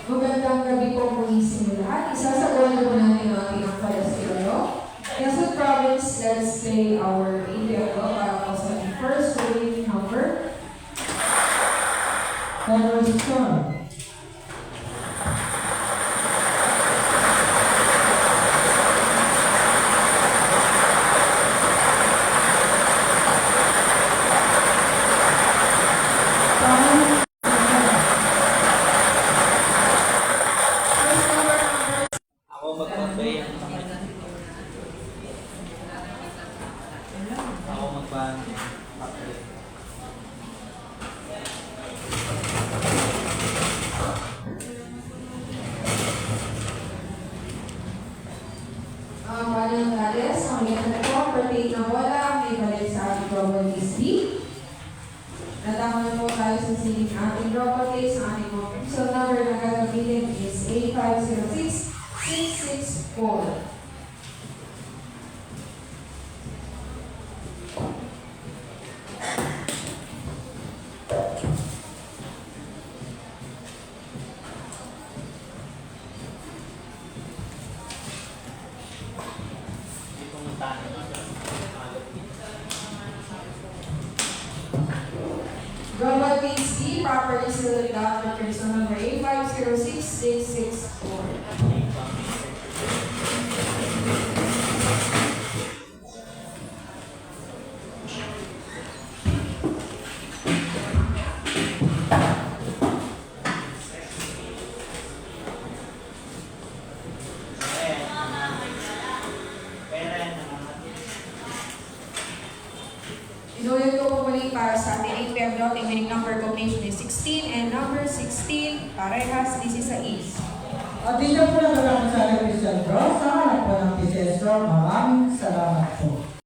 Magandang gabi po po sa lahat. Isasaguan po natin ang ating palasyo. Quezon Province, let's play our Indiano para po sa first wave number. Number 7. Ako magpapay. Ako magpapay. Walang Gales, ang ganyan po, pertain na wala, may balik sa ating global history. Natama na po tayo sa siling ating global case, ang ating mga episode number na gagamitin is 8506-664. Global case D, properly sealed down for person number 8506-664. Inulit ko po muli para sa ating 8 PM ang winning number combination is 16 and number 16, parehas, this is a is. At dito po nagkakaroon sa Christian Cross sa hanap po ng PCS Maraming salamat po.